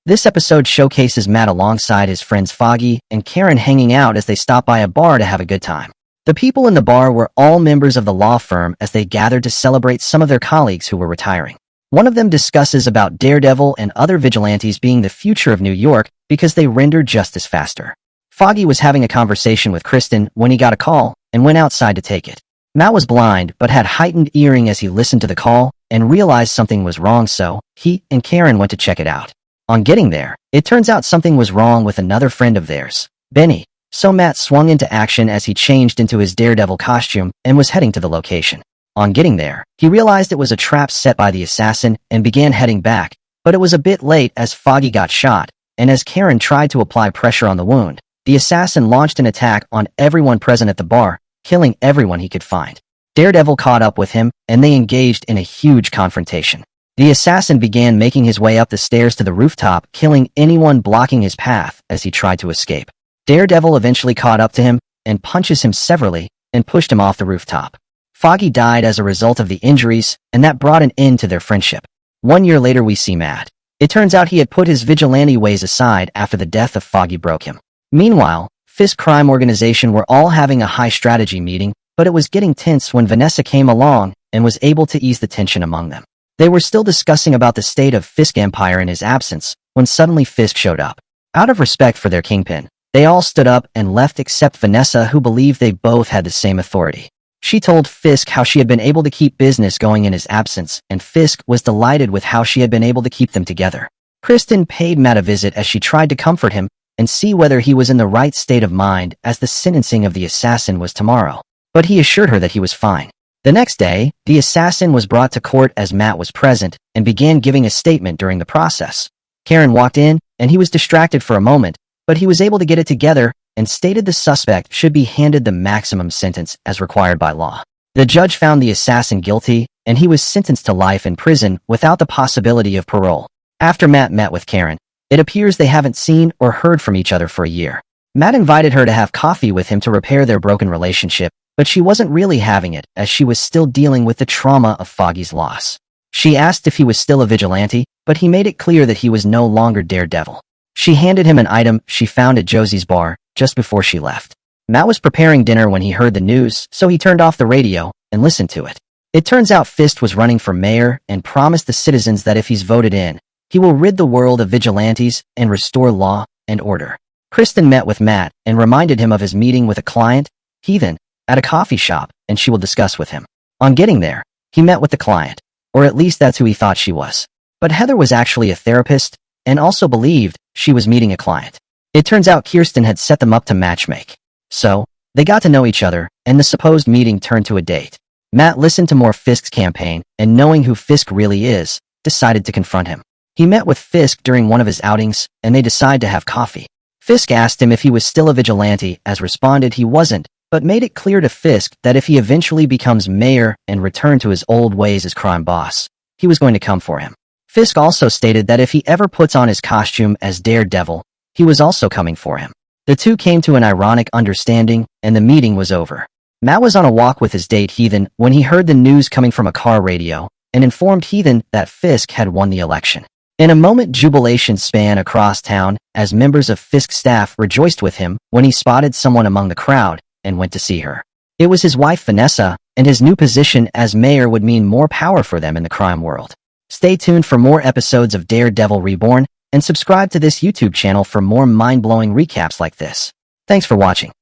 This episode showcases Matt alongside his friends Foggy and Karen hanging out as they stop by a bar to have a good time. The people in the bar were all members of the law firm as they gathered to celebrate some of their colleagues who were retiring. One of them discusses about Daredevil and other vigilantes being the future of New York because they render justice faster. Foggy was having a conversation with Kristen when he got a call and went outside to take it. Matt was blind but had heightened hearing as he listened to the call and realized something was wrong, so he and Karen went to check it out. On getting there, it turns out something was wrong with another friend of theirs, Benny, so Matt swung into action as he changed into his Daredevil costume and was heading to the location. On getting there, he realized it was a trap set by the assassin and began heading back, but it was a bit late as Foggy got shot, and as Karen tried to apply pressure on the wound, the assassin launched an attack on everyone present at the bar, killing everyone he could find. Daredevil caught up with him, and they engaged in a huge confrontation. The assassin began making his way up the stairs to the rooftop, killing anyone blocking his path as he tried to escape. Daredevil eventually caught up to him and punches him severally and pushed him off the rooftop. Foggy died as a result of the injuries, and that brought an end to their friendship. 1 year later we see Matt. It turns out he had put his vigilante ways aside after the death of Foggy broke him. Meanwhile, Fisk crime organization were all having a high strategy meeting, but it was getting tense when Vanessa came along and was able to ease the tension among them. They were still discussing about the state of Fisk Empire in his absence when suddenly Fisk showed up. Out of respect for their kingpin, they all stood up and left except Vanessa, who believed they both had the same authority. She told Fisk how she had been able to keep business going in his absence, and Fisk was delighted with how she had been able to keep them together. Kristen paid Matt a visit as she tried to comfort him and see whether he was in the right state of mind as the sentencing of the assassin was tomorrow, but he assured her that he was fine. The next day, the assassin was brought to court as Matt was present and began giving a statement during the process. Karen walked in, and he was distracted for a moment, but he was able to get it together and stated the suspect should be handed the maximum sentence as required by law. The judge found the assassin guilty, and he was sentenced to life in prison without the possibility of parole. After Matt met with Karen, it appears they haven't seen or heard from each other for a year. Matt invited her to have coffee with him to repair their broken relationship, but she wasn't really having it as she was still dealing with the trauma of Foggy's loss. She asked if he was still a vigilante, but he made it clear that he was no longer Daredevil. She handed him an item she found at Josie's bar just before she left. Matt was preparing dinner when he heard the news, so he turned off the radio and listened to it. It turns out Fisk was running for mayor and promised the citizens that if he's voted in, he will rid the world of vigilantes and restore law and order. Kristen met with Matt and reminded him of his meeting with a client, Heathen, at a coffee shop, and she will discuss with him. On getting there, he met with the client, or at least that's who he thought she was. But Heather was actually a therapist and also believed she was meeting a client. It turns out Kirsten had set them up to matchmake. So, they got to know each other, and the supposed meeting turned to a date. Matt listened to more Fisk's campaign, and knowing who Fisk really is, decided to confront him. He met with Fisk during one of his outings, and they decided to have coffee. Fisk asked him if he was still a vigilante, as responded he wasn't, but made it clear to Fisk that if he eventually becomes mayor and returned to his old ways as crime boss, he was going to come for him. Fisk also stated that if he ever puts on his costume as Daredevil, he was also coming for him. The two came to an ironic understanding, and the meeting was over. Matt was on a walk with his date Heathen when he heard the news coming from a car radio, and informed Heathen that Fisk had won the election. In a moment, jubilation span across town as members of Fisk's staff rejoiced with him when he spotted someone among the crowd and went to see her. It was his wife Vanessa, and his new position as mayor would mean more power for them in the crime world. Stay tuned for more episodes of Daredevil Reborn, and subscribe to this YouTube channel for more mind-blowing recaps like this. Thanks for watching.